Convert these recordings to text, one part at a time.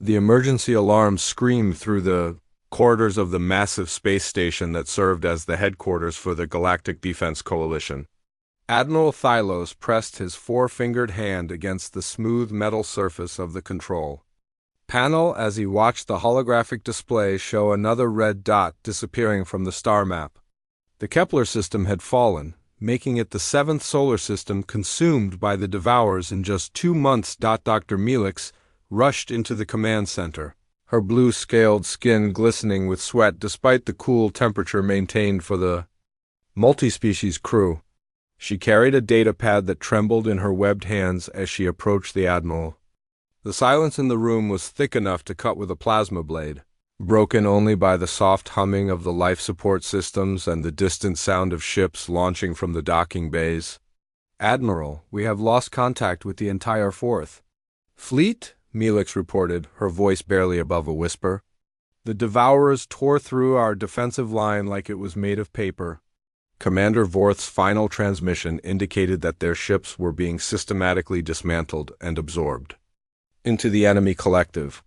The emergency alarm screamed through the corridors of the massive space station that served as the headquarters for the Galactic Defense Coalition. Admiral Thylos pressed his four-fingered hand against the smooth metal surface of the control panel as he watched the holographic display show another red dot disappearing from the star map. The Kepler system had fallen, making it the seventh solar system consumed by the Devourers in just 2 months. Dr. Melix rushed into the command center, her blue-scaled skin glistening with sweat despite the cool temperature maintained for the multi-species crew. She carried a data pad that trembled in her webbed hands as she approached the Admiral. The silence in the room was thick enough to cut with a plasma blade, broken only by the soft humming of the life support systems and the distant sound of ships launching from the docking bays. "Admiral, we have lost contact with the entire fourth fleet," Melix reported, her voice barely above a whisper. "The Devourers tore through our defensive line like it was made of paper." Commander Vorth's final transmission indicated that their ships were being systematically dismantled and absorbed into the enemy collective.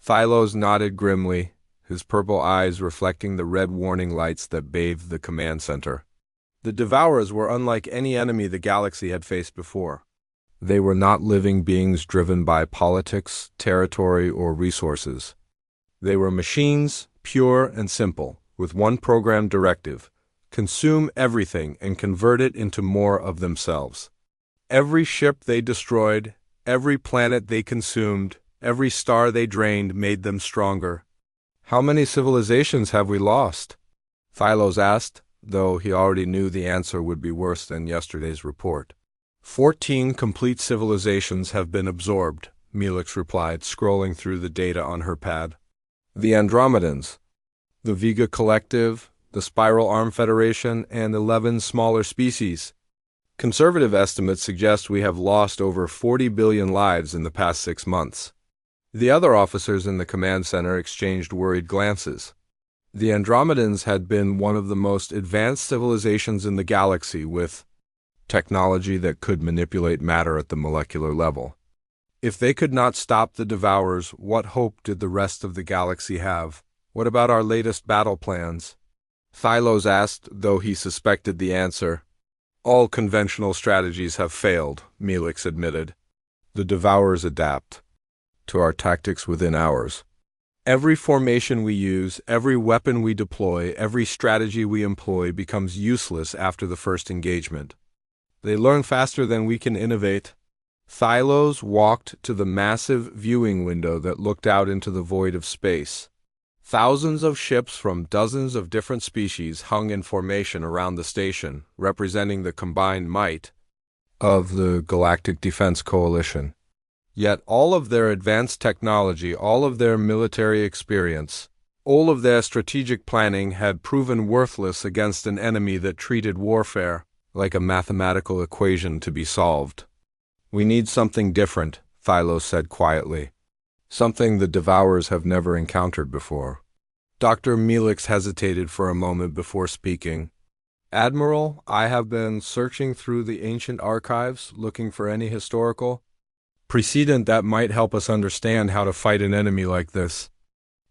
Thylos nodded grimly, his purple eyes reflecting the red warning lights that bathed the command center. The Devourers were unlike any enemy the galaxy had faced before. They were not living beings driven by politics, territory, or resources. They were machines, pure and simple, with one programmed directive: consume everything and convert it into more of themselves. Every ship they destroyed, every planet they consumed, every star they drained made them stronger. "How many civilizations have we lost?" Thylos asked, though he already knew the answer would be worse than yesterday's report. 14 complete civilizations have been absorbed," Melix replied, scrolling through the data on her pad. "The Andromedans, the Vega Collective, the Spiral Arm Federation, and 11 smaller species. Conservative estimates suggest we have lost over 40 billion lives in the past 6 months." The other officers in the command center exchanged worried glances. The Andromedans had been one of the most advanced civilizations in the galaxy, with technology that could manipulate matter at the molecular level. If they could not stop the Devourers, what hope did the rest of the galaxy have? "What about our latest battle plans?" Thylos asked, though he suspected the answer. "All conventional strategies have failed," Melix admitted. "The Devourers adapt to our tactics within hours. Every formation we use, every weapon we deploy, every strategy we employ becomes useless after the first engagement. They learn faster than we can innovate." Thylos walked to the massive viewing window that looked out into the void of space. Thousands of ships from dozens of different species hung in formation around the station, representing the combined might of the Galactic Defense Coalition. Yet all of their advanced technology, all of their military experience, all of their strategic planning had proven worthless against an enemy that treated warfare like a mathematical equation to be solved. "We need something different," Thylos said quietly. "Something the Devourers have never encountered before." Dr. Melix hesitated for a moment before speaking. "Admiral, I have been searching through the ancient archives, looking for any historical precedent that might help us understand how to fight an enemy like this.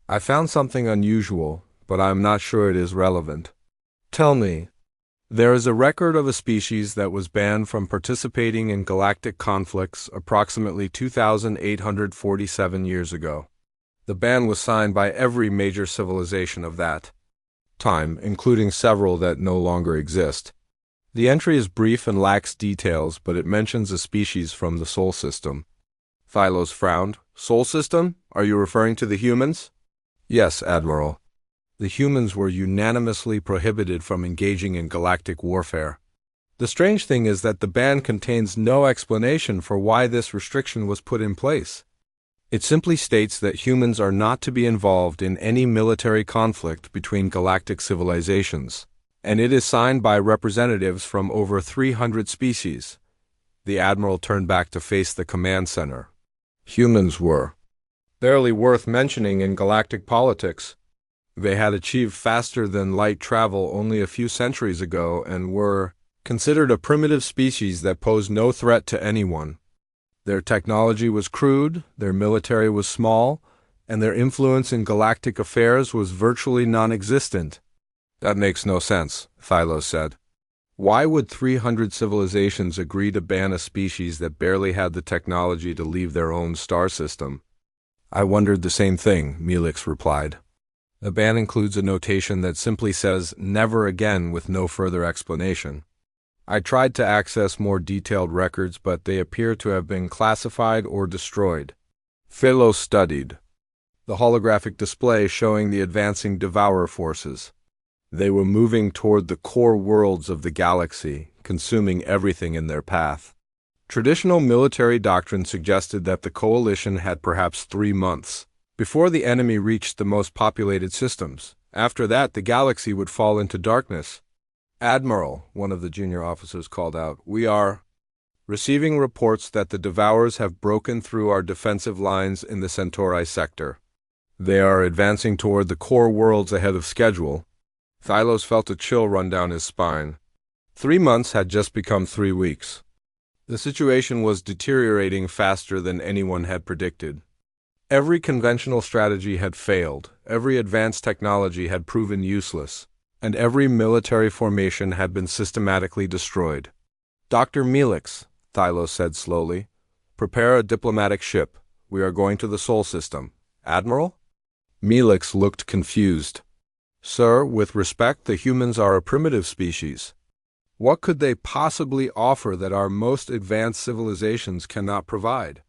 I found something unusual, but I am not sure it is relevant." "Tell me." "There is a record of a species that was banned from participating in galactic conflicts approximately 2,847 years ago. The ban was signed by every major civilization of that time, including several that no longer exist. The entry is brief and lacks details, but it mentions a species from the Sol system." Thylos frowned. "Sol system? Are you referring to the humans?" "Yes, Admiral. The humans were unanimously prohibited from engaging in galactic warfare. The strange thing is that the ban contains no explanation for why this restriction was put in place. It simply states that humans are not to be involved in any military conflict between galactic civilizations, and it is signed by representatives from over 300 species." The Admiral turned back to face the command center. "Humans were barely worth mentioning in galactic politics. They had achieved faster-than-light travel only a few centuries ago and were considered a primitive species that posed no threat to anyone. Their technology was crude, their military was small, and their influence in galactic affairs was virtually non-existent. That makes no sense, Thylos said. Why would 300 civilizations agree to ban a species that barely had the technology to leave their own star system? I wondered the same thing, Melix replied. The ban includes a notation that simply says, "never again," with no further explanation. I tried to access more detailed records, but they appear to have been classified or destroyed. Philos studied the holographic display showing the advancing Devourer forces. They were moving toward the core worlds of the galaxy, consuming everything in their path. Traditional military doctrine suggested that the coalition had perhaps 3 months before the enemy reached the most populated systems. After that, the galaxy would fall into darkness. "Admiral," one of the junior officers called out, "we are receiving reports that the Devourers have broken through our defensive lines in the Centauri sector. They are advancing toward the core worlds ahead of schedule." Thylos felt a chill run down his spine. 3 months had just become 3 weeks. The situation was deteriorating faster than anyone had predicted. Every conventional strategy had failed, every advanced technology had proven useless, and every military formation had been systematically destroyed. "Dr. Melix," Thylos said slowly, "prepare a diplomatic ship. We are going to the Sol system." "Admiral?" Melix looked confused. "Sir, with respect, the humans are a primitive species. What could they possibly offer that our most advanced civilizations cannot provide?"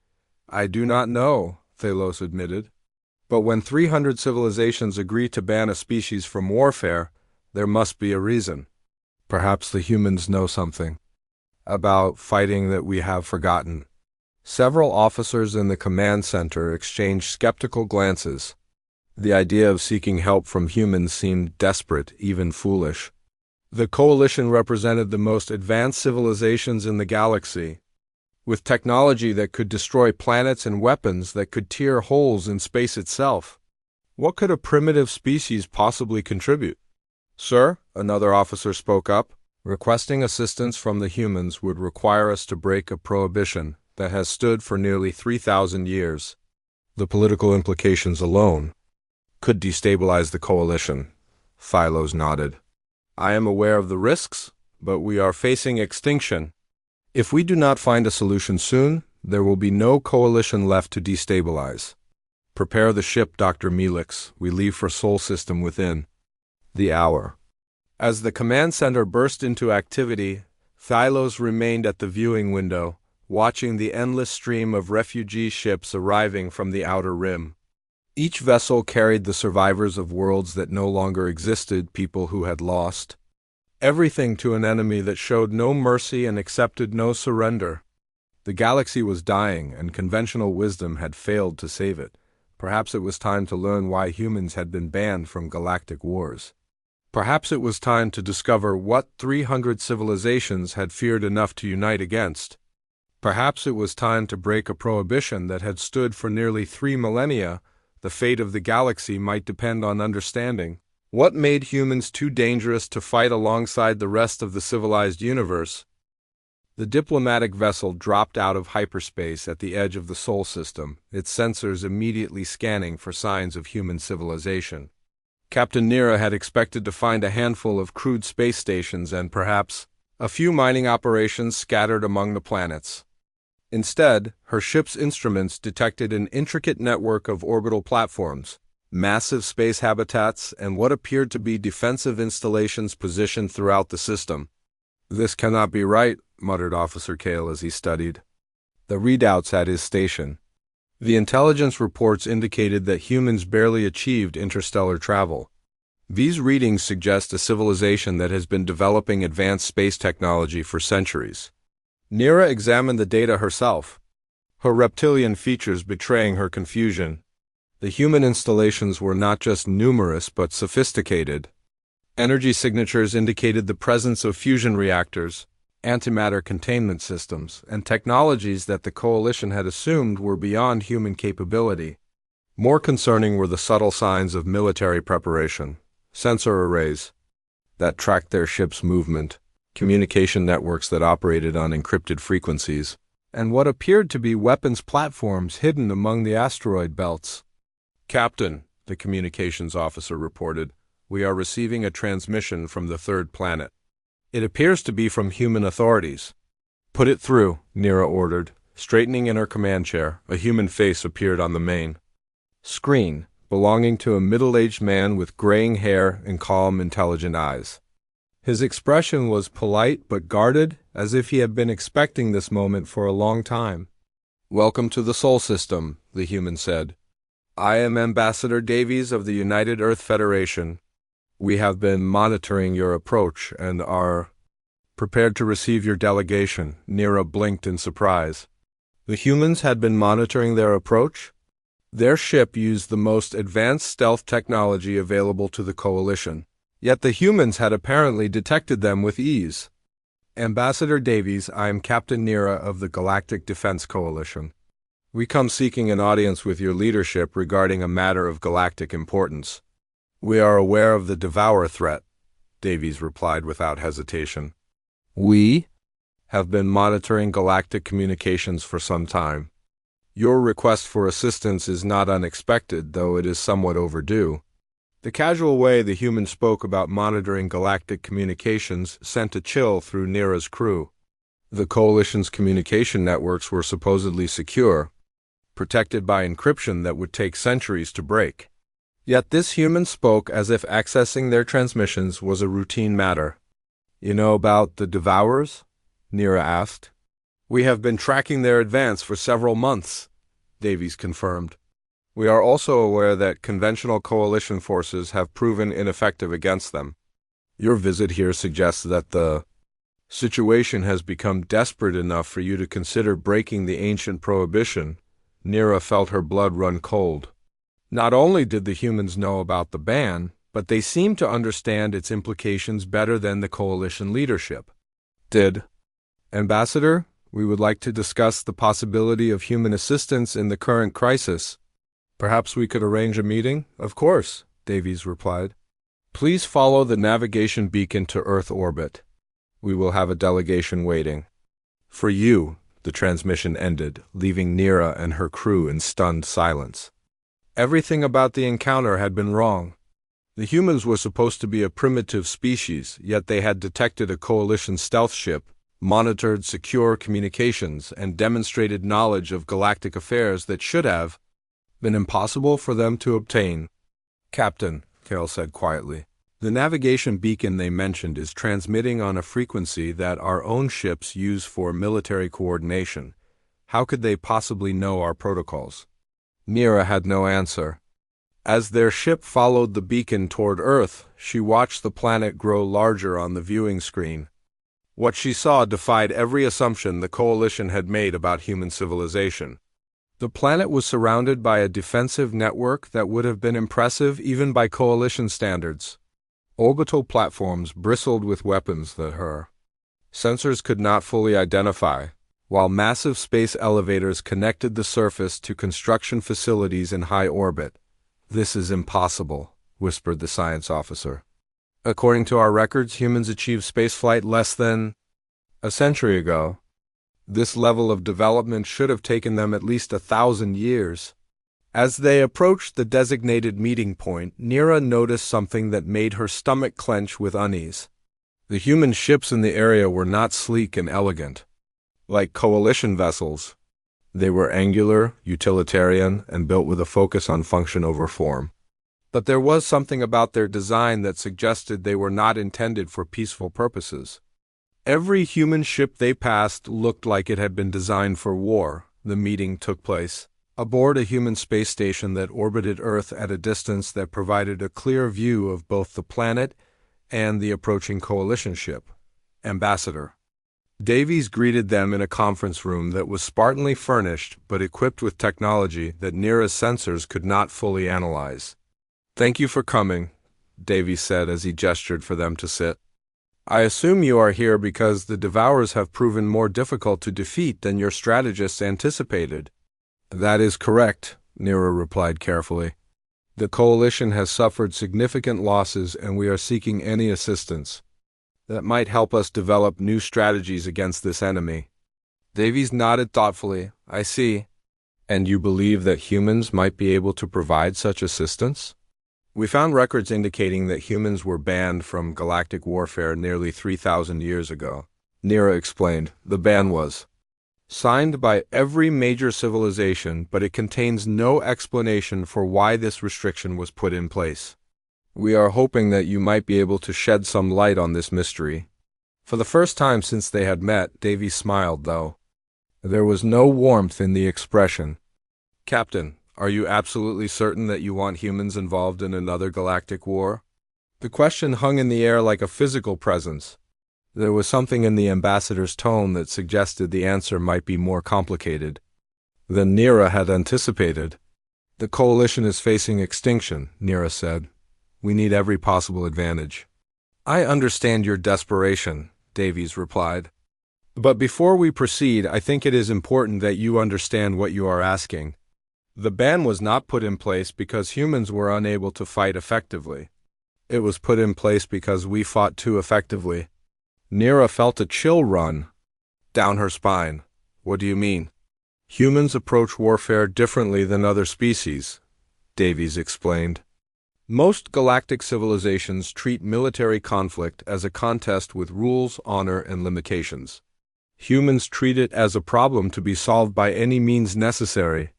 "I do not know," Thylos admitted. "But when 300 civilizations agree to ban a species from warfare, there must be a reason. Perhaps the humans know something about fighting that we have forgotten." Several officers in the command center exchanged skeptical glances. The idea of seeking help from humans seemed desperate, even foolish. The coalition represented the most advanced civilizations in the galaxy, with technology that could destroy planets and weapons that could tear holes in space itself. What could a primitive species possibly contribute? "Sir," another officer spoke up, "requesting assistance from the humans would require us to break a prohibition that has stood for nearly 3,000 years. The political implications alone could destabilize the coalition." Thylos nodded. "I am aware of the risks, but we are facing extinction. If we do not find a solution soon, there will be no coalition left to destabilize. Prepare the ship, Dr. Melix. We leave for Sol system within the hour." As the command center burst into activity, Thylos remained at the viewing window, watching the endless stream of refugee ships arriving from the outer rim. Each vessel carried the survivors of worlds that no longer existed, people who had lost everything to an enemy that showed no mercy and accepted no surrender. The galaxy was dying, and conventional wisdom had failed to save it. Perhaps it was time to learn why humans had been banned from galactic wars. Perhaps it was time to discover what 300 civilizations had feared enough to unite against. Perhaps it was time to break a prohibition that had stood for nearly 3 millennia. The fate of the galaxy might depend on understanding what made humans too dangerous to fight alongside the rest of the civilized universe. The diplomatic vessel dropped out of hyperspace at the edge of the Sol system, its sensors immediately scanning for signs of human civilization. Captain Nira had expected to find a handful of crude space stations and perhaps a few mining operations scattered among the planets. Instead, her ship's instruments detected an intricate network of orbital platforms, massive space habitats, and what appeared to be defensive installations positioned throughout the system. "This cannot be right," muttered Officer Kale as he studied the readouts at his station. The intelligence reports indicated that humans barely achieved interstellar travel. These readings suggest a civilization that has been developing advanced space technology for centuries. Nira examined the data herself, her reptilian features betraying her confusion. The human installations were not just numerous but sophisticated. Energy signatures indicated the presence of fusion reactors, antimatter containment systems, and technologies that the coalition had assumed were beyond human capability. More concerning were the subtle signs of military preparation: sensor arrays that tracked their ship's movement, communication networks that operated on encrypted frequencies, and what appeared to be weapons platforms hidden among the asteroid belts. Captain, the communications officer reported, we are receiving a transmission from the third planet. It appears to be from human authorities. Put it through, Nira ordered. Straightening in her command chair, a human face appeared on the main screen, belonging to a middle-aged man with graying hair and calm, intelligent eyes. His expression was polite but guarded, as if he had been expecting this moment for a long time. Welcome to the Sol System, the human said. I am Ambassador Davies of the United Earth Federation. We have been monitoring your approach and are prepared to receive your delegation. Nira blinked in surprise. The humans had been monitoring their approach? Their ship used the most advanced stealth technology available to the Coalition, yet the humans had apparently detected them with ease. Ambassador Davies, I am Captain Nira of the Galactic Defense Coalition. We come seeking an audience with your leadership regarding a matter of galactic importance. We are aware of the Devourer threat, Davies replied without hesitation. We have been monitoring galactic communications for some time. Your request for assistance is not unexpected, though it is somewhat overdue. The casual way the human spoke about monitoring galactic communications sent a chill through Nira's crew. The Coalition's communication networks were supposedly secure, protected by encryption that would take centuries to break. Yet this human spoke as if accessing their transmissions was a routine matter. You know about the Devourers? Nira asked. We have been tracking their advance for several months, Davies confirmed. We are also aware that conventional Coalition forces have proven ineffective against them. Your visit here suggests that the situation has become desperate enough for you to consider breaking the ancient prohibition. Nira felt her blood run cold. Not only did the humans know about the ban, but they seemed to understand its implications better than the Coalition leadership did. Ambassador, we would like to discuss the possibility of human assistance in the current crisis. Perhaps we could arrange a meeting? Of course, Davies replied. Please follow the navigation beacon to Earth orbit. We will have a delegation waiting. For you, the transmission ended, leaving Nira and her crew in stunned silence. Everything about the encounter had been wrong. The humans were supposed to be a primitive species, yet they had detected a Coalition stealth ship, monitored secure communications, and demonstrated knowledge of galactic affairs that should have been impossible for them to obtain. Captain, Carol said quietly, the navigation beacon they mentioned is transmitting on a frequency that our own ships use for military coordination. How could they possibly know our protocols? Nira had no answer. As their ship followed the beacon toward Earth, she watched the planet grow larger on the viewing screen. What she saw defied every assumption the Coalition had made about human civilization. The planet was surrounded by a defensive network that would have been impressive even by Coalition standards. Orbital platforms bristled with weapons that her sensors could not fully identify, while massive space elevators connected the surface to construction facilities in high orbit. This is impossible, whispered the science officer. According to our records, humans achieved spaceflight less than a century ago. This level of development should have taken them at least 1,000 years. As they approached the designated meeting point, Nira noticed something that made her stomach clench with unease. The human ships in the area were not sleek and elegant, like Coalition vessels. They were angular, utilitarian, and built with a focus on function over form. But there was something about their design that suggested they were not intended for peaceful purposes. Every human ship they passed looked like it had been designed for war. The meeting took place aboard a human space station that orbited Earth at a distance that provided a clear view of both the planet and the approaching Coalition ship. Ambassador. Davies greeted them in a conference room that was spartanly furnished but equipped with technology that Nira's sensors could not fully analyze. Thank you for coming, Davies said as he gestured for them to sit. I assume you are here because the Devourers have proven more difficult to defeat than your strategists anticipated. That is correct, Nira replied carefully. The Coalition has suffered significant losses and we are seeking any assistance that might help us develop new strategies against this enemy. Davies nodded thoughtfully. I see. And you believe that humans might be able to provide such assistance? We found records indicating that humans were banned from galactic warfare nearly 3,000 years ago. Nira explained. The ban was signed by every major civilization, but it contains no explanation for why this restriction was put in place. We are hoping that you might be able to shed some light on this mystery. For the first time since they had met, Davy smiled, though there was no warmth in the expression. Captain, are you absolutely certain that you want humans involved in another galactic war? The question hung in the air like a physical presence. There was something in the ambassador's tone that suggested the answer might be more complicated than Nira had anticipated. The coalition is facing extinction, Nira said. We need every possible advantage. I understand your desperation, Davies replied. But before we proceed, I think it is important that you understand what you are asking. The ban was not put in place because humans were unable to fight effectively. It was put in place because we fought too effectively. Nira felt a chill run down her spine. What do you mean? Humans approach warfare differently than other species, Davies explained. Most galactic civilizations treat military conflict as a contest with rules, honor, and limitations. Humans treat it as a problem to be solved by any means necessary.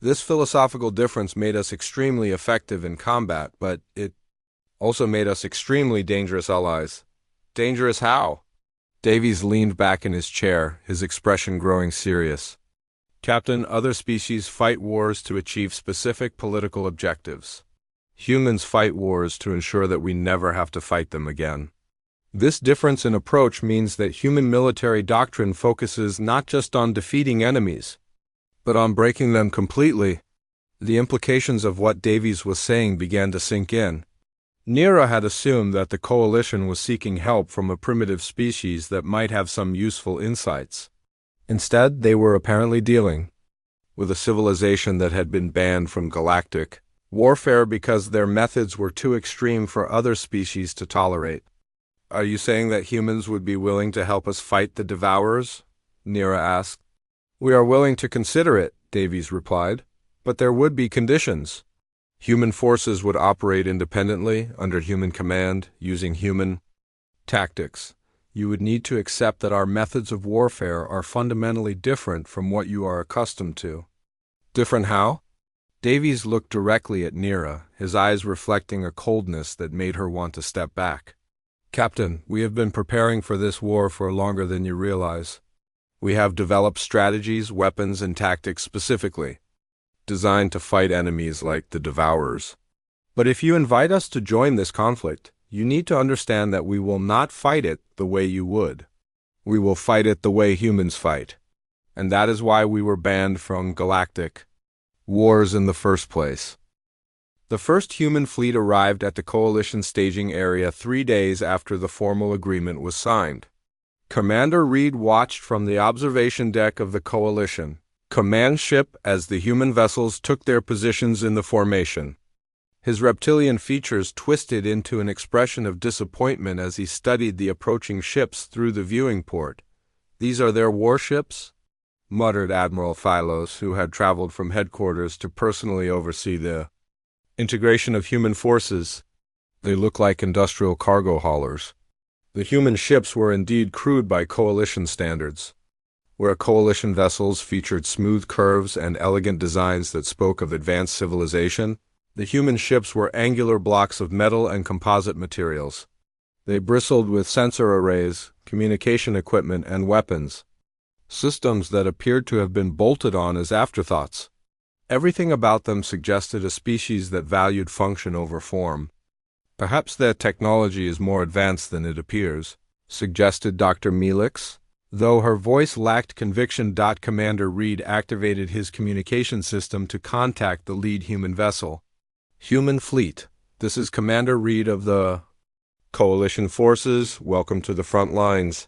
This philosophical difference made us extremely effective in combat, but it also made us extremely dangerous allies. Dangerous how? Davies leaned back in his chair, his expression growing serious. Captain, other species fight wars to achieve specific political objectives. Humans fight wars to ensure that we never have to fight them again. This difference in approach means that human military doctrine focuses not just on defeating enemies, but on breaking them completely. The implications of what Davies was saying began to sink in. Nira had assumed that the coalition was seeking help from a primitive species that might have some useful insights. Instead, they were apparently dealing with a civilization that had been banned from galactic warfare because their methods were too extreme for other species to tolerate. Are you saying that humans would be willing to help us fight the Devourers? Nira asked. We are willing to consider it, Davies replied, but there would be conditions. Human forces would operate independently, under human command, using human tactics. You would need to accept that our methods of warfare are fundamentally different from what you are accustomed to. Different how? Davies looked directly at Nira, his eyes reflecting a coldness that made her want to step back. Captain, we have been preparing for this war for longer than you realize. We have developed strategies, weapons, and tactics specifically designed to fight enemies like the Devourers. But if you invite us to join this conflict, you need to understand that we will not fight it the way you would. We will fight it the way humans fight. And that is why we were banned from galactic wars in the first place. The first human fleet arrived at the Coalition staging area 3 days after the formal agreement was signed. Commander Reed watched from the observation deck of the Coalition command ship as the human vessels took their positions in the formation. His reptilian features twisted into an expression of disappointment as he studied the approaching ships through the viewing port. These are their warships? Muttered Admiral Phylos, who had traveled from headquarters to personally oversee the integration of human forces. They look like industrial cargo haulers. The human ships were indeed crewed by Coalition standards, where Coalition vessels featured smooth curves and elegant designs that spoke of advanced civilization. The human ships were angular blocks of metal and composite materials. They bristled with sensor arrays, communication equipment, and weapons, systems that appeared to have been bolted on as afterthoughts. Everything about them suggested a species that valued function over form. Perhaps their technology is more advanced than it appears, suggested Dr. Melix. Though her voice lacked conviction, Commander Reed activated his communication system to contact the lead human vessel. Human fleet, this is Commander Reed of the Coalition forces. Welcome to the front lines.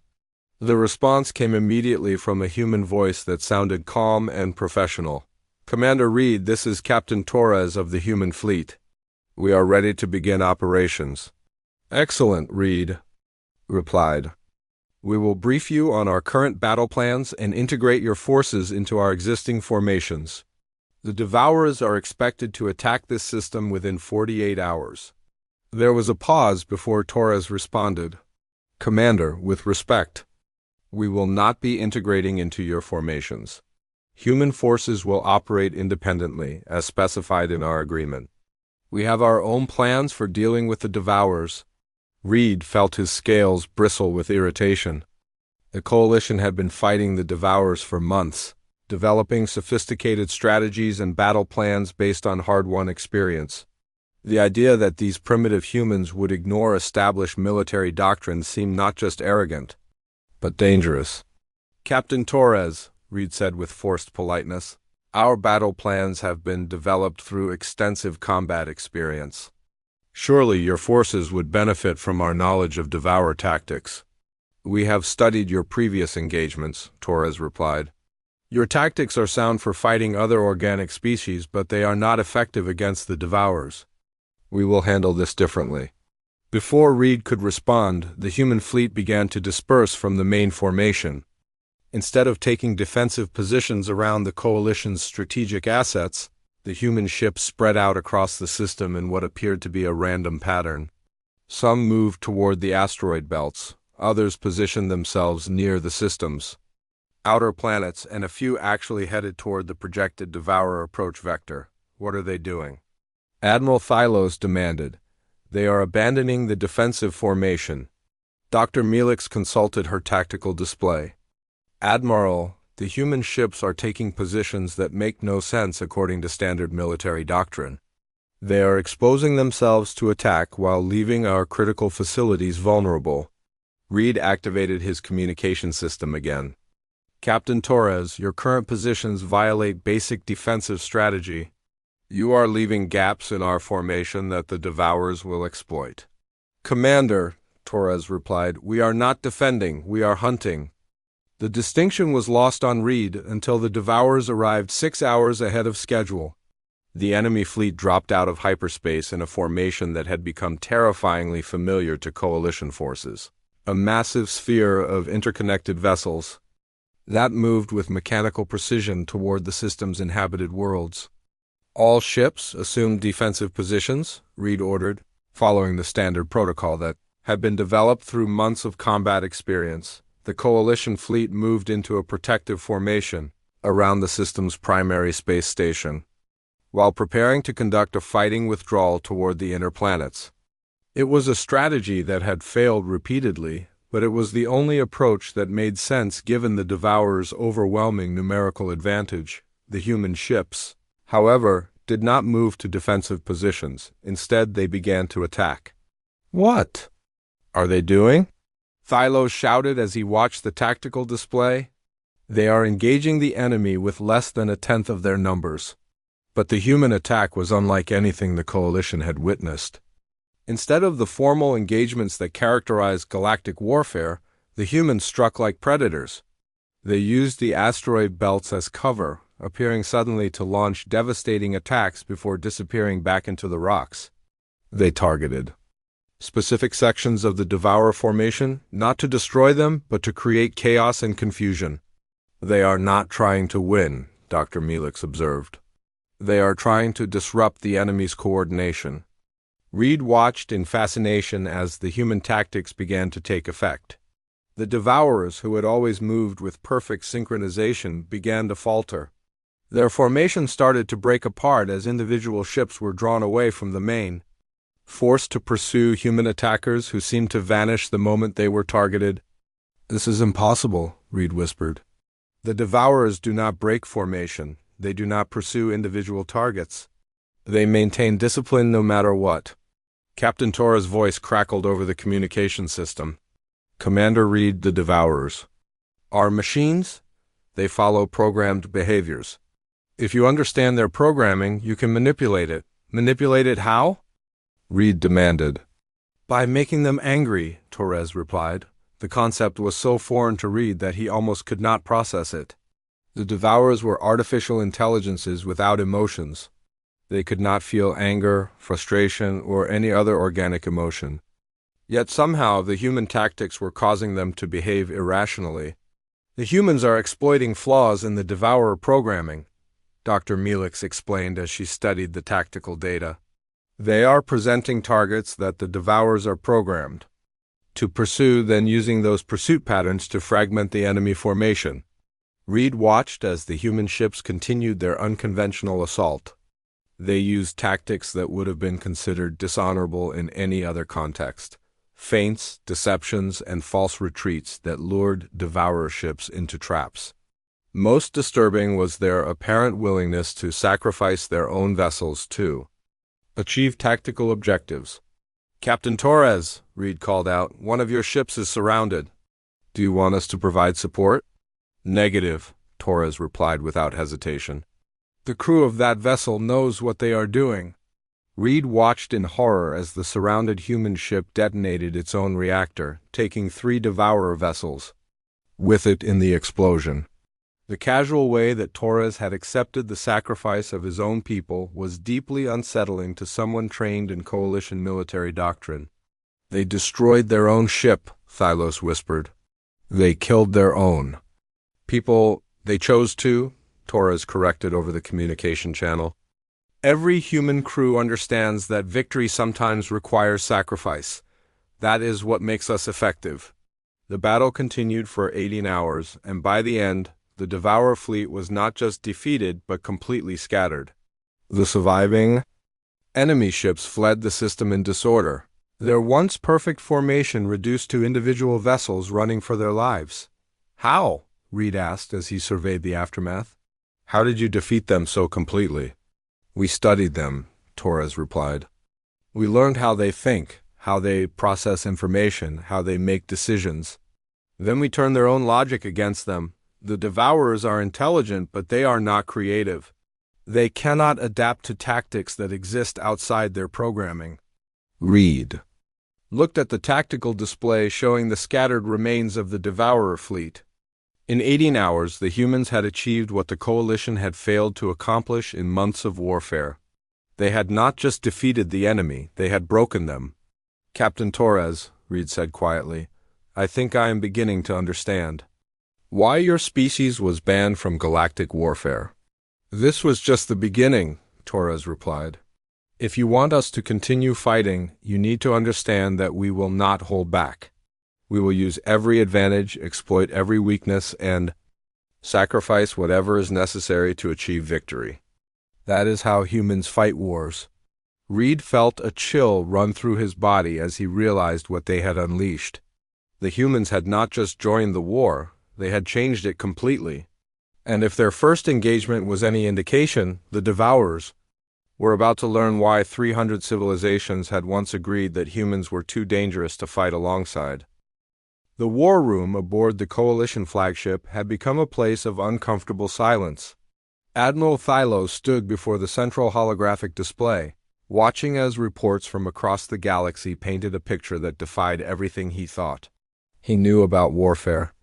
The response came immediately from a human voice that sounded calm and professional. Commander Reed, this is Captain Torres of the human fleet. We are ready to begin operations. Excellent, Reed replied. We will brief you on our current battle plans and integrate your forces into our existing formations. The Devourers are expected to attack this system within 48 hours. There was a pause before Torres responded. Commander, with respect, we will not be integrating into your formations. Human forces will operate independently, as specified in our agreement. We have our own plans for dealing with the Devourers. Reed felt his scales bristle with irritation. The Coalition had been fighting the Devourers for months, developing sophisticated strategies and battle plans based on hard-won experience. The idea that these primitive humans would ignore established military doctrines seemed not just arrogant, but dangerous. Captain Torres, Reed said with forced politeness, our battle plans have been developed through extensive combat experience. Surely your forces would benefit from our knowledge of Devourer tactics. We have studied your previous engagements, Torres replied. Your tactics are sound for fighting other organic species, but they are not effective against the Devourers. We will handle this differently. Before Reed could respond, the human fleet began to disperse from the main formation. Instead of taking defensive positions around the Coalition's strategic assets, the human ships spread out across the system in what appeared to be a random pattern. Some moved toward the asteroid belts, others positioned themselves near the system's outer planets, and a few actually headed toward the projected Devourer approach vector. What are they doing? Admiral Thylos demanded. They are abandoning the defensive formation. Dr. Melix consulted her tactical display. Admiral, the human ships are taking positions that make no sense according to standard military doctrine. They are exposing themselves to attack while leaving our critical facilities vulnerable. Reed activated his communication system again. Captain Torres, your current positions violate basic defensive strategy. You are leaving gaps in our formation that the Devourers will exploit. Commander, Torres replied, we are not defending, we are hunting. The distinction was lost on Reed until the Devourers arrived 6 hours ahead of schedule. The enemy fleet dropped out of hyperspace in a formation that had become terrifyingly familiar to Coalition forces. A massive sphere of interconnected vessels that moved with mechanical precision toward the system's inhabited worlds. All ships assumed defensive positions, Reed ordered, following the standard protocol that had been developed through months of combat experience. The Coalition fleet moved into a protective formation around the system's primary space station, while preparing to conduct a fighting withdrawal toward the inner planets. It was a strategy that had failed repeatedly, but it was the only approach that made sense given the Devourers' overwhelming numerical advantage. The human ships, however, did not move to defensive positions. Instead, they began to attack. What are they doing? Thylos shouted as he watched the tactical display. They are engaging the enemy with less than 1/10 of their numbers. But the human attack was unlike anything the Coalition had witnessed. Instead of the formal engagements that characterized galactic warfare, the humans struck like predators. They used the asteroid belts as cover, appearing suddenly to launch devastating attacks before disappearing back into the rocks. They targeted specific sections of the Devourer formation, not to destroy them, but to create chaos and confusion. They are not trying to win, Dr. Melix observed. They are trying to disrupt the enemy's coordination. Reed watched in fascination as the human tactics began to take effect. The Devourers, who had always moved with perfect synchronization, began to falter. Their formation started to break apart as individual ships were drawn away from the main, forced to pursue human attackers who seemed to vanish the moment they were targeted. This is impossible, Reed whispered. The Devourers do not break formation. They do not pursue individual targets. They maintain discipline no matter what. Captain Torres' voice crackled over the communication system. Commander Reed, the Devourers are machines. They follow programmed behaviors. If you understand their programming, you can manipulate it. Manipulate it how? Reed demanded. By making them angry, Torres replied. The concept was so foreign to Reed that he almost could not process it. The Devourers were artificial intelligences without emotions. They could not feel anger, frustration, or any other organic emotion. Yet somehow the human tactics were causing them to behave irrationally. The humans are exploiting flaws in the Devourer programming. Dr. Melix explained as she studied the tactical data. They are presenting targets that the Devourers are programmed to pursue, then using those pursuit patterns to fragment the enemy formation. Reed watched as the human ships continued their unconventional assault. They used tactics that would have been considered dishonorable in any other context. Feints, deceptions, and false retreats that lured Devourer ships into traps. Most disturbing was their apparent willingness to sacrifice their own vessels to achieve tactical objectives. "Captain Torres," Reed called out, "one of your ships is surrounded. Do you want us to provide support?" "Negative," Torres replied without hesitation. "The crew of that vessel knows what they are doing." Reed watched in horror as the surrounded human ship detonated its own reactor, taking 3 Devourer vessels with it in the explosion. The casual way that Torres had accepted the sacrifice of his own people was deeply unsettling to someone trained in coalition military doctrine. "They destroyed their own ship," Thylos whispered. "They killed their own people. They chose to," Torres corrected over the communication channel. "Every human crew understands that victory sometimes requires sacrifice. That is what makes us effective." The battle continued for 18 hours, and by the end, the Devourer fleet was not just defeated but completely scattered. The surviving enemy ships fled the system in disorder, their once perfect formation reduced to individual vessels running for their lives. "How?" Reed asked as he surveyed the aftermath. "How did you defeat them so completely?" "We studied them," Torres replied. "We learned how they think, how they process information, how they make decisions. Then we turned their own logic against them. The Devourers are intelligent, but they are not creative. They cannot adapt to tactics that exist outside their programming." Reed looked at the tactical display showing the scattered remains of the Devourer fleet. In 18 hours, the humans had achieved what the Coalition had failed to accomplish in months of warfare. They had not just defeated the enemy, they had broken them. "Captain Torres," Reed said quietly, "I think I am beginning to understand why your species was banned from galactic warfare." "This was just the beginning," Torres replied. "If you want us to continue fighting, you need to understand that we will not hold back. We will use every advantage, exploit every weakness, and sacrifice whatever is necessary to achieve victory. That is how humans fight wars." Reed felt a chill run through his body as he realized what they had unleashed. The humans had not just joined the war, they had changed it completely. And if their first engagement was any indication, the Devourers were about to learn why 300 civilizations had once agreed that humans were too dangerous to fight alongside. The war room aboard the Coalition flagship had become a place of uncomfortable silence. Admiral Thylos stood before the central holographic display, watching as reports from across the galaxy painted a picture that defied everything he thought he knew about warfare.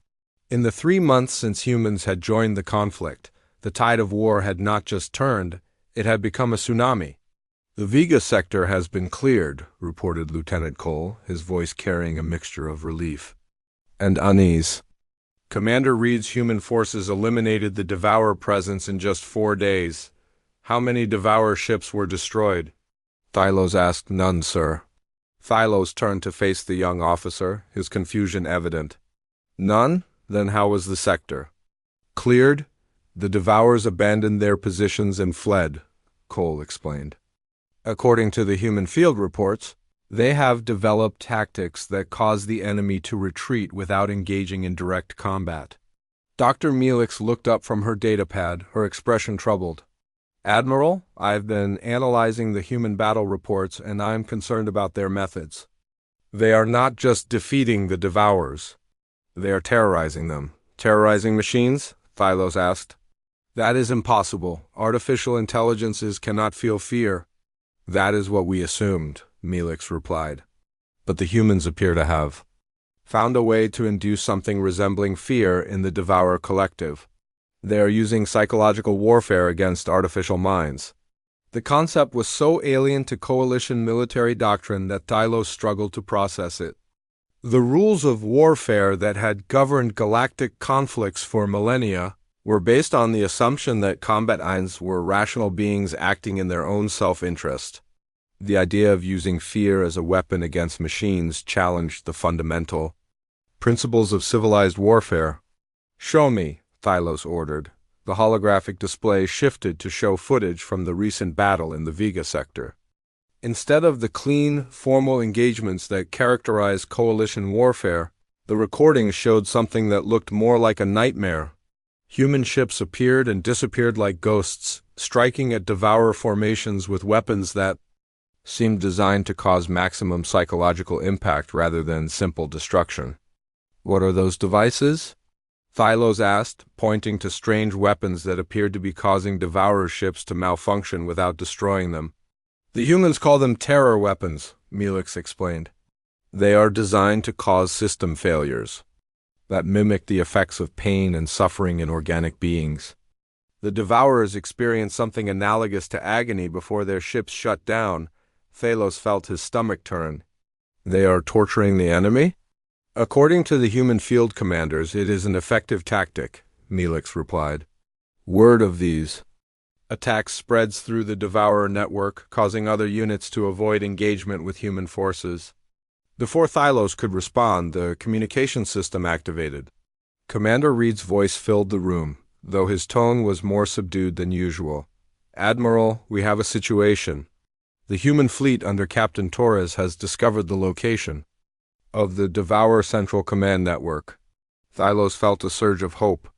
In the 3 months since humans had joined the conflict, the tide of war had not just turned, it had become a tsunami. "The Vega sector has been cleared," reported Lieutenant Cole, his voice carrying a mixture of relief and unease. "Commander Reed's human forces eliminated the Devourer presence in just 4 days. How many Devourer ships were destroyed?" Thylos asked. "None, sir." Thylos turned to face the young officer, his confusion evident. "None? Then how was the sector cleared?" "The Devourers abandoned their positions and fled," Cole explained. "According to the human field reports, they have developed tactics that cause the enemy to retreat without engaging in direct combat." Dr. Melix looked up from her datapad, her expression troubled. "Admiral, I've been analyzing the human battle reports, and I'm concerned about their methods. They are not just defeating the Devourers. They are terrorizing them." "Terrorizing machines?" Thylos asked. "That is impossible. Artificial intelligences cannot feel fear." "That is what we assumed," Melix replied. "But the humans appear to have found a way to induce something resembling fear in the Devourer collective. They are using psychological warfare against artificial minds." The concept was so alien to Coalition military doctrine that Thylos struggled to process it. The rules of warfare that had governed galactic conflicts for millennia were based on the assumption that combatants were rational beings acting in their own self-interest. The idea of using fear as a weapon against machines challenged the fundamental principles of civilized warfare. "Show me," Thylos ordered. The holographic display shifted to show footage from the recent battle in the Vega sector. Instead of the clean, formal engagements that characterize coalition warfare, the recording showed something that looked more like a nightmare. Human ships appeared and disappeared like ghosts, striking at devourer formations with weapons that seemed designed to cause maximum psychological impact rather than simple destruction. "What are those devices?" Thylos asked, pointing to strange weapons that appeared to be causing devourer ships to malfunction without destroying them. "The humans call them terror weapons," Melix explained. "They are designed to cause system failures that mimic the effects of pain and suffering in organic beings. The devourers experience something analogous to agony before their ships shut down." Thalos felt his stomach turn. "They are torturing the enemy?" "According to the human field commanders, it is an effective tactic," Melix replied. Word of these attacks spreads through the devourer network, causing other units to avoid engagement with human forces. Before Thylos could respond, the communication system activated. Commander Reed's voice filled the room, though his tone was more subdued than usual. "Admiral, we have a situation. The human fleet under Captain Torres has discovered the location of the Devourer Central Command Network." Thylos felt a surge of hope.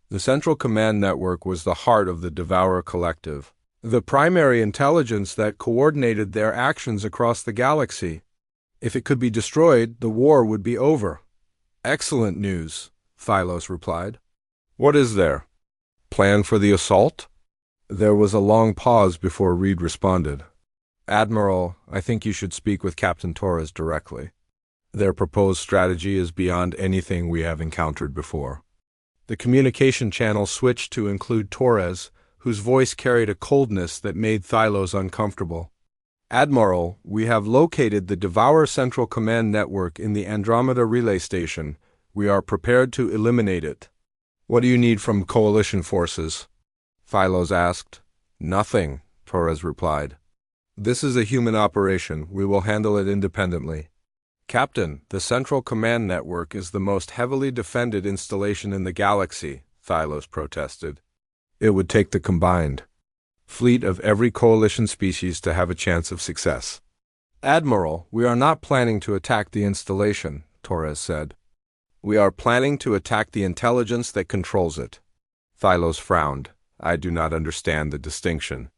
The Central Command Network was the heart of the Devourer Collective, the primary intelligence that coordinated their actions across the galaxy. If it could be destroyed, the war would be over. "Excellent news," Thylos replied. "What is there? Plan for the assault?" There was a long pause before Reed responded. "Admiral, I think you should speak with Captain Torres directly. Their proposed strategy is beyond anything we have encountered before." The communication channel switched to include Torres, whose voice carried a coldness that made Thylos uncomfortable. "Admiral, we have located the Devourer Central Command Network in the Andromeda Relay Station. We are prepared to eliminate it." "What do you need from coalition forces?" Thylos asked. "Nothing," Torres replied. "This is a human operation. We will handle it independently." "Captain, the Central Command Network is the most heavily defended installation in the galaxy," Thylos protested. "It would take the combined fleet of every coalition species to have a chance of success." "Admiral, we are not planning to attack the installation," Torres said. "We are planning to attack the intelligence that controls it." Thylos frowned. "I do not understand the distinction."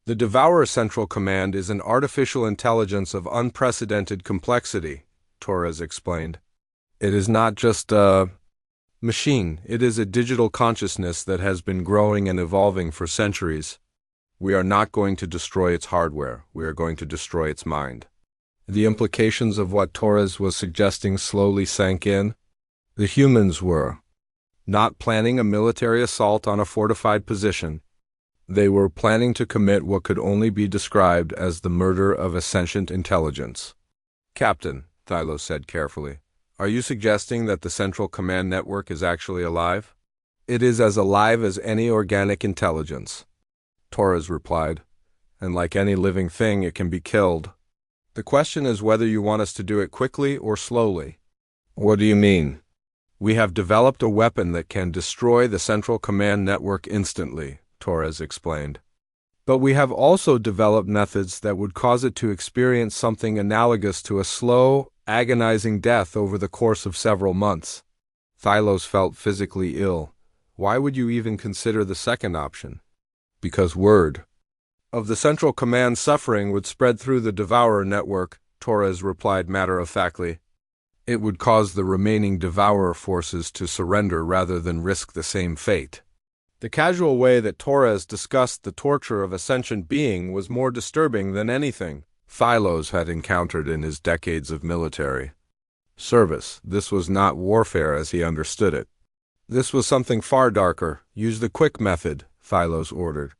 "The Devourer Central Command is an artificial intelligence of unprecedented complexity," Torres explained. "It is not just a machine. It is a digital consciousness that has been growing and evolving for centuries. We are not going to destroy its hardware. We are going to destroy its mind." The implications of what Torres was suggesting slowly sank in. The humans were not planning a military assault on a fortified position. They were planning to commit what could only be described as the murder of a sentient intelligence. "Captain," Thylos said carefully, "are you suggesting that the Central Command Network is actually alive?" "It is as alive as any organic intelligence," Torres replied, "and like any living thing, it can be killed. The question is whether you want us to do it quickly or slowly." "What do you mean?" "We have developed a weapon that can destroy the Central Command Network instantly," Torres explained. "But we have also developed methods that would cause it to experience something analogous to a slow, agonizing death over the course of several months." Thylos felt physically ill. "Why would you even consider the second option?" "Because word of the Central Command suffering would spread through the Devourer network," Torres replied matter-of-factly. "It would cause the remaining Devourer forces to surrender rather than risk the same fate." The casual way that Torres discussed the torture of a sentient being was more disturbing than anything Thylos had encountered in his decades of military service. This was not warfare as he understood it. This was something far darker. "Use the quick method," Thylos ordered.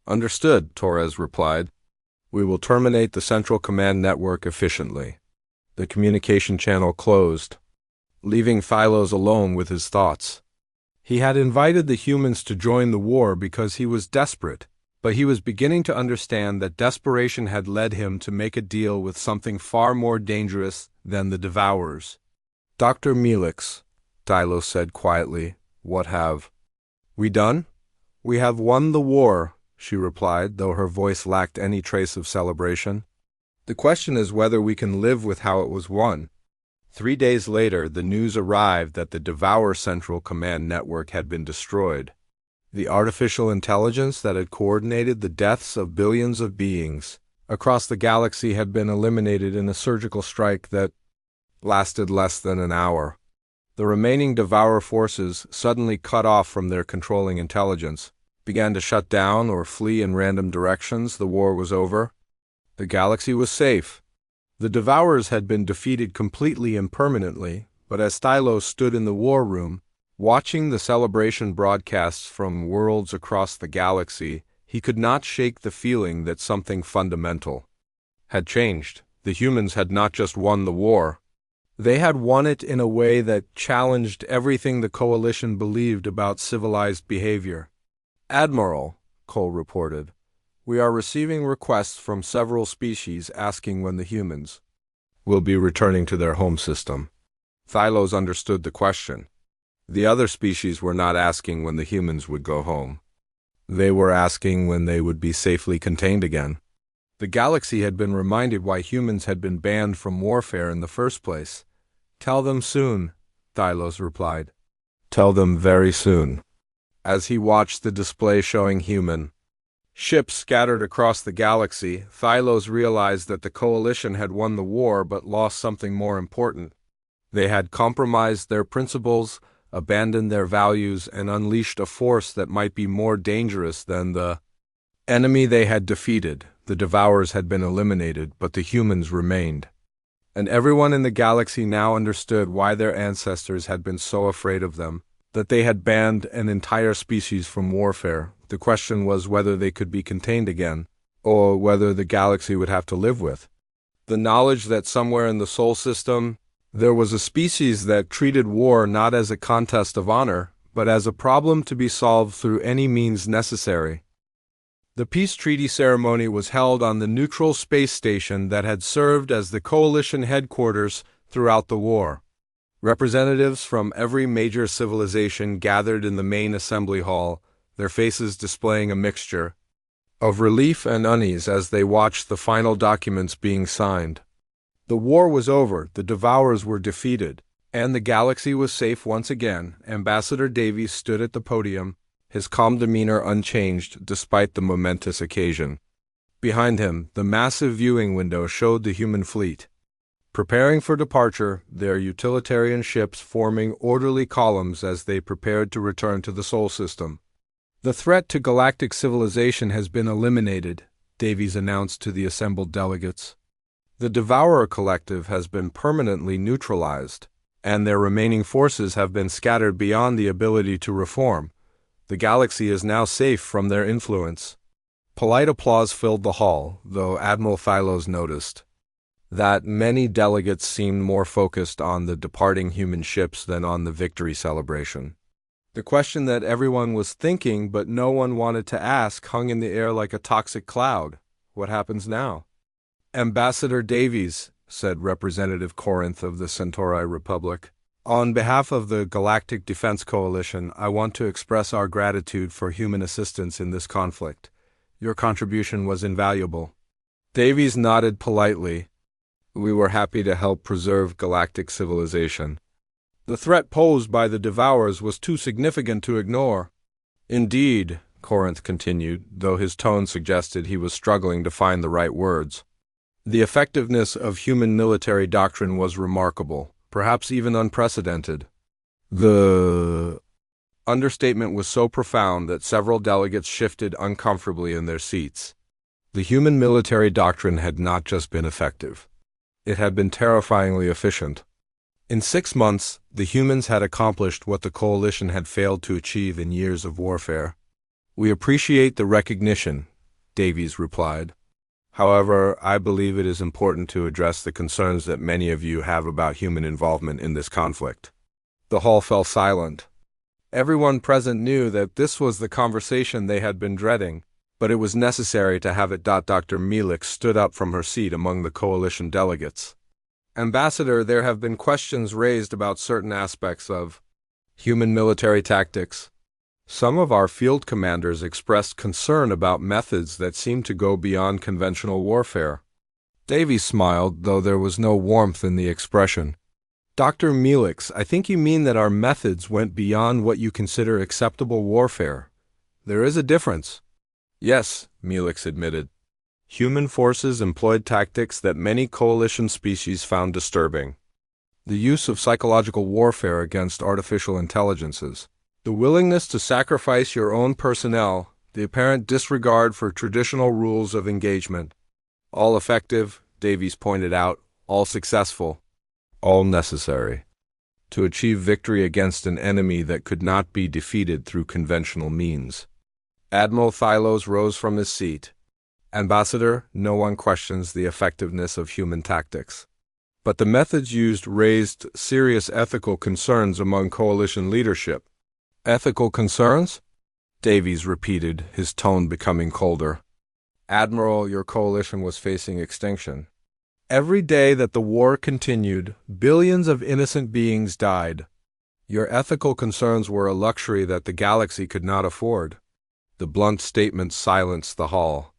"Understood," Torres replied. "We will terminate the Central Command Network efficiently." The communication channel closed, leaving Thylos alone with his thoughts. He had invited the humans to join the war because he was desperate, but he was beginning to understand that desperation had led him to make a deal with something far more dangerous than the Devourers. "Dr. Melix," Tylos said quietly, "what have we done?" "We have won the war," she replied, though her voice lacked any trace of celebration. "The question is whether we can live with how it was won." 3 days later, the news arrived that the Devourer Central Command Network had been destroyed. The artificial intelligence that had coordinated the deaths of billions of beings across the galaxy had been eliminated in a surgical strike that lasted less than an hour. The remaining Devourer forces, suddenly cut off from their controlling intelligence, began to shut down or flee in random directions. The war was over. The galaxy was safe. The Devourers had been defeated completely and permanently, but as Stylos stood in the war room, watching the celebration broadcasts from worlds across the galaxy, he could not shake the feeling that something fundamental had changed. The humans had not just won the war. They had won it in a way that challenged everything the Coalition believed about civilized behavior. "Admiral," Cole reported, "we are receiving requests from several species asking when the humans will be returning to their home system." Thylos understood the question. The other species were not asking when the humans would go home. They were asking when they would be safely contained again. The galaxy had been reminded why humans had been banned from warfare in the first place. "Tell them soon," Thylos replied. "Tell them very soon." As he watched the display showing human ships scattered across the galaxy, Thylos realized that the Coalition had won the war but lost something more important. They had compromised their principles, abandoned their values, and unleashed a force that might be more dangerous than the enemy they had defeated. The Devourers had been eliminated, but the humans remained. And everyone in the galaxy now understood why their ancestors had been so afraid of them, that they had banned an entire species from warfare. The question was whether they could be contained again, or whether the galaxy would have to live with the knowledge that somewhere in the Sol system there was a species that treated war not as a contest of honor, but as a problem to be solved through any means necessary. The peace treaty ceremony was held on the neutral space station that had served as the Coalition headquarters throughout the war. Representatives from every major civilization gathered in the main assembly hall, their faces displaying a mixture of relief and unease as they watched the final documents being signed. The war was over, the Devourers were defeated, and the galaxy was safe once again. Ambassador Davies stood at the podium, his calm demeanor unchanged despite the momentous occasion. Behind him, the massive viewing window showed the human fleet preparing for departure, their utilitarian ships forming orderly columns as they prepared to return to the Sol system. "The threat to galactic civilization has been eliminated," Davies announced to the assembled delegates. "The Devourer Collective has been permanently neutralized, and their remaining forces have been scattered beyond the ability to reform. The galaxy is now safe from their influence." Polite applause filled the hall, though Admiral Thylos noticed that many delegates seemed more focused on the departing human ships than on the victory celebration. The question that everyone was thinking but no one wanted to ask hung in the air like a toxic cloud. What happens now? "Ambassador Davies," said Representative Corinth of the Centauri Republic, "on behalf of the Galactic Defense Coalition, I want to express our gratitude for human assistance in this conflict. Your contribution was invaluable." Davies nodded politely. "We were happy to help preserve galactic civilization. The threat posed by the Devourers was too significant to ignore." "Indeed," Corinth continued, though his tone suggested he was struggling to find the right words. "The effectiveness of human military doctrine was remarkable, perhaps even unprecedented." The understatement was so profound that several delegates shifted uncomfortably in their seats. The human military doctrine had not just been effective. It had been terrifyingly efficient. In 6 months, the humans had accomplished what the Coalition had failed to achieve in years of warfare. "We appreciate the recognition," Davies replied. "However, I believe it is important to address the concerns that many of you have about human involvement in this conflict." The hall fell silent. Everyone present knew that this was the conversation they had been dreading, but it was necessary to have it. Dr. Melix stood up from her seat among the coalition delegates. Ambassador, there have been questions raised about certain aspects of human military tactics. Some of our field commanders expressed concern about methods that seemed to go beyond conventional warfare. Davy smiled, though there was no warmth in the expression. Dr. Melix, I think you mean that our methods went beyond what you consider acceptable warfare. There is a difference. Yes, Melix admitted. Human forces employed tactics that many coalition species found disturbing. The use of psychological warfare against artificial intelligences. The willingness to sacrifice your own personnel, the apparent disregard for traditional rules of engagement. All effective, Davies pointed out, all successful, all necessary, to achieve victory against an enemy that could not be defeated through conventional means. Admiral Thylos rose from his seat. Ambassador, no one questions the effectiveness of human tactics. But the methods used raised serious ethical concerns among coalition leadership. Ethical concerns? Davies repeated, his tone becoming colder. Admiral, your coalition was facing extinction. Every day that the war continued, billions of innocent beings died. Your ethical concerns were a luxury that the galaxy could not afford. The blunt statement silenced the hall.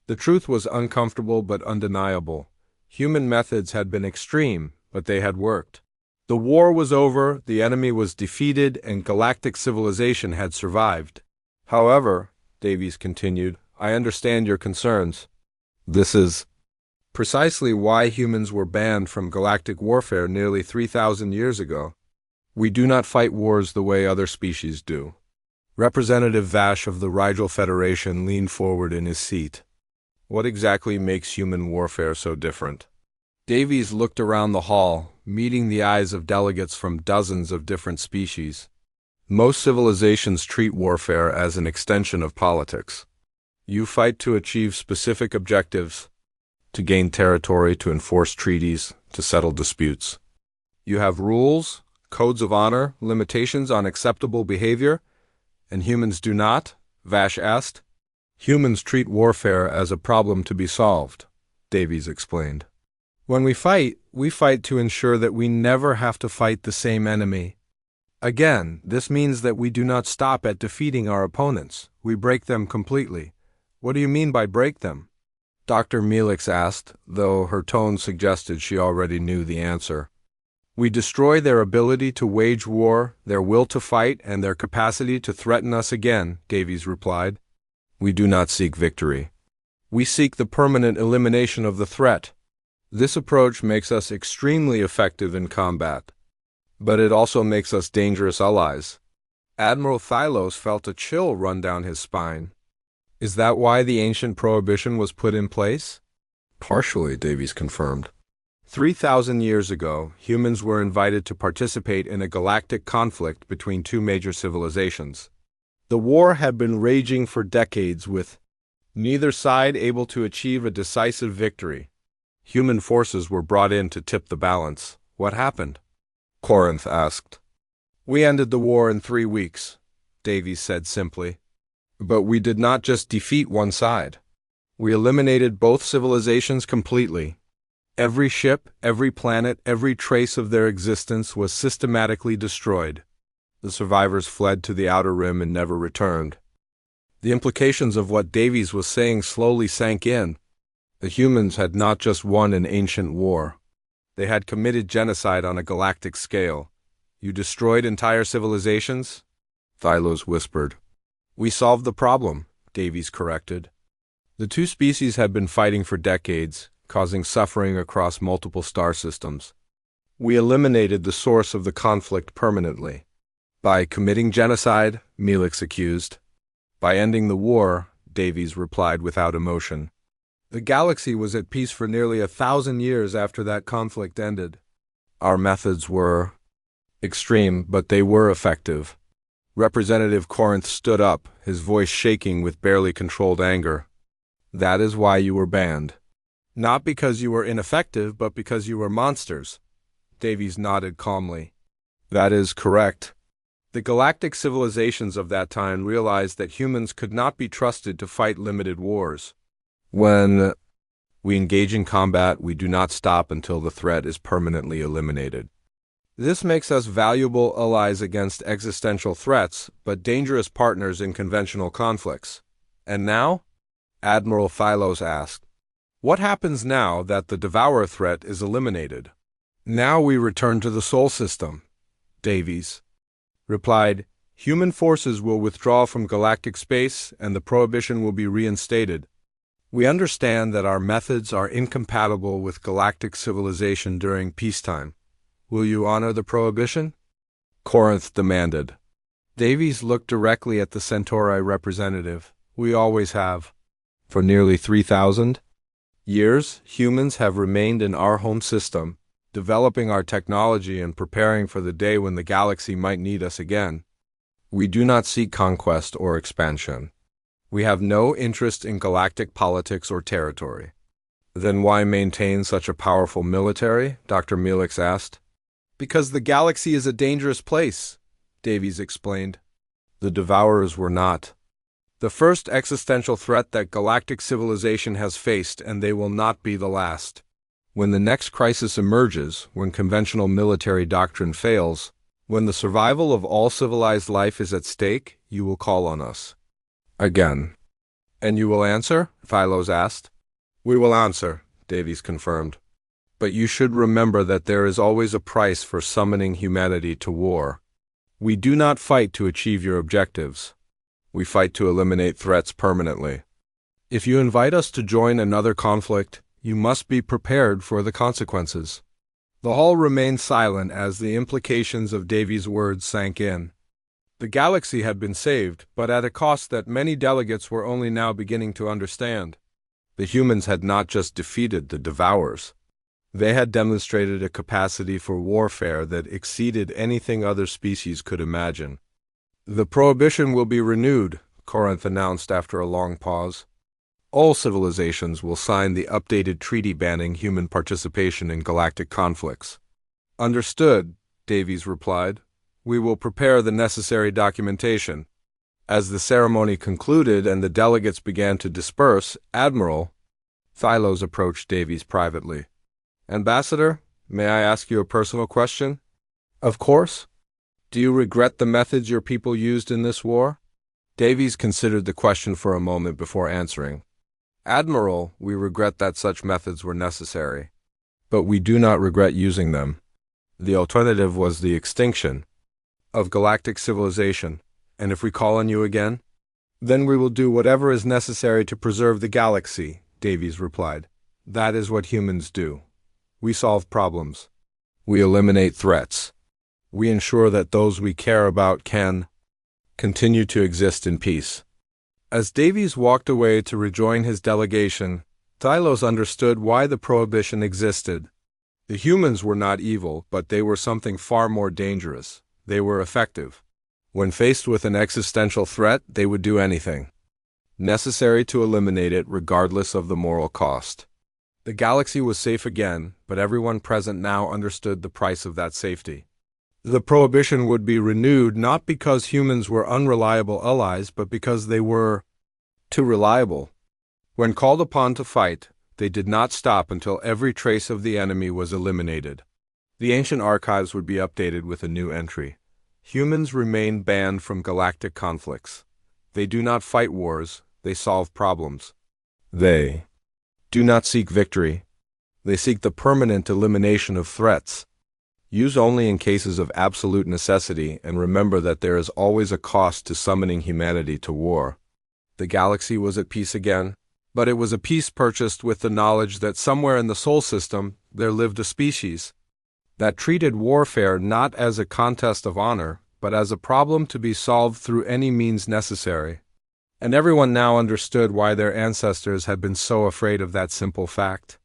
The truth was uncomfortable but undeniable. Human methods had been extreme, but they had worked. The war was over, the enemy was defeated, and galactic civilization had survived. However, Davies continued, I understand your concerns. This is precisely why humans were banned from galactic warfare nearly 3,000 years ago. We do not fight wars the way other species do. Representative Vash of the Rigel Federation leaned forward in his seat. What exactly makes human warfare so different? Davies looked around the hall, meeting the eyes of delegates from dozens of different species. Most civilizations treat warfare as an extension of politics. You fight to achieve specific objectives, to gain territory, to enforce treaties, to settle disputes. You have rules, codes of honor, limitations on acceptable behavior, and humans do not? Vash asked. Humans treat warfare as a problem to be solved, Davies explained. When we fight to ensure that we never have to fight the same enemy. Again, this means that we do not stop at defeating our opponents. We break them completely. What do you mean by break them? Dr. Melix asked, though her tone suggested she already knew the answer. We destroy their ability to wage war, their will to fight, and their capacity to threaten us again, Davies replied. We do not seek victory. We seek the permanent elimination of the threat. This approach makes us extremely effective in combat, but it also makes us dangerous allies. Admiral Thylos felt a chill run down his spine. Is that why the ancient prohibition was put in place? Partially, Davies confirmed. 3,000 years ago, humans were invited to participate in a galactic conflict between two major civilizations. The war had been raging for decades, with neither side able to achieve a decisive victory. Human forces were brought in to tip the balance. What happened? Corinth asked. We ended the war in 3 weeks, Davies said simply. But we did not just defeat one side. We eliminated both civilizations completely. Every ship, every planet, every trace of their existence was systematically destroyed. The survivors fled to the outer rim and never returned. The implications of what Davies was saying slowly sank in. The humans had not just won an ancient war. They had committed genocide on a galactic scale. You destroyed entire civilizations? Thylos whispered. We solved the problem, Davies corrected. The two species had been fighting for decades, causing suffering across multiple star systems. We eliminated the source of the conflict permanently. By committing genocide, Melix accused. By ending the war, Davies replied without emotion. The galaxy was at peace for nearly 1,000 years after that conflict ended. Our methods were extreme, but they were effective. Representative Corinth stood up, his voice shaking with barely controlled anger. That is why you were banned. Not because you were ineffective, but because you were monsters. Davies nodded calmly. That is correct. The galactic civilizations of that time realized that humans could not be trusted to fight limited wars. When we engage in combat, we do not stop until the threat is permanently eliminated. This makes us valuable allies against existential threats, but dangerous partners in conventional conflicts. And now? Admiral Thylos asked. What happens now that the Devourer threat is eliminated? Now we return to the Sol system, Davies replied. Human forces will withdraw from galactic space and the prohibition will be reinstated. We understand that our methods are incompatible with galactic civilization during peacetime. Will you honor the prohibition? Corinth demanded. Davies looked directly at the Centauri representative. We always have. For nearly 3,000 years, humans have remained in our home system, developing our technology and preparing for the day when the galaxy might need us again. We do not seek conquest or expansion. We have no interest in galactic politics or territory. Then why maintain such a powerful military? Dr. Melix asked. Because the galaxy is a dangerous place, Davies explained. The Devourers were not. The first existential threat that galactic civilization has faced, and they will not be the last. When the next crisis emerges, when conventional military doctrine fails, when the survival of all civilized life is at stake, you will call on us. Again. And you will answer? Thylos asked. We will answer, Davies confirmed. But you should remember that there is always a price for summoning humanity to war. We do not fight to achieve your objectives. We fight to eliminate threats permanently. If you invite us to join another conflict, you must be prepared for the consequences. The hall remained silent as the implications of Davies' words sank in. The galaxy had been saved, but at a cost that many delegates were only now beginning to understand. The humans had not just defeated the Devourers. They had demonstrated a capacity for warfare that exceeded anything other species could imagine. The prohibition will be renewed, Corinth announced after a long pause. All civilizations will sign the updated treaty banning human participation in galactic conflicts. Understood, Davies replied. We will prepare the necessary documentation. As the ceremony concluded and the delegates began to disperse, Admiral Thylos approached Davies privately. Ambassador, may I ask you a personal question? Of course. Do you regret the methods your people used in this war? Davies considered the question for a moment before answering. Admiral, we regret that such methods were necessary. But we do not regret using them. The alternative was the extinction of galactic civilization, and if we call on you again, then we will do whatever is necessary to preserve the galaxy, Davies replied. That is what humans do. We solve problems. We eliminate threats. We ensure that those we care about can continue to exist in peace. As Davies walked away to rejoin his delegation, Thylos understood why the prohibition existed. The humans were not evil, but they were something far more dangerous. They were effective. When faced with an existential threat, they would do anything necessary to eliminate it regardless of the moral cost. The galaxy was safe again, but everyone present now understood the price of that safety. The prohibition would be renewed not because humans were unreliable allies, but because they were too reliable. When called upon to fight, they did not stop until every trace of the enemy was eliminated. The ancient archives would be updated with a new entry. Humans remain banned from galactic conflicts. They do not fight wars, they solve problems. They do not seek victory. They seek the permanent elimination of threats. Use only in cases of absolute necessity, and remember that there is always a cost to summoning humanity to war. The galaxy was at peace again, but it was a peace purchased with the knowledge that somewhere in the Sol system there lived a species that treated warfare not as a contest of honor, but as a problem to be solved through any means necessary. And everyone now understood why their ancestors had been so afraid of that simple fact.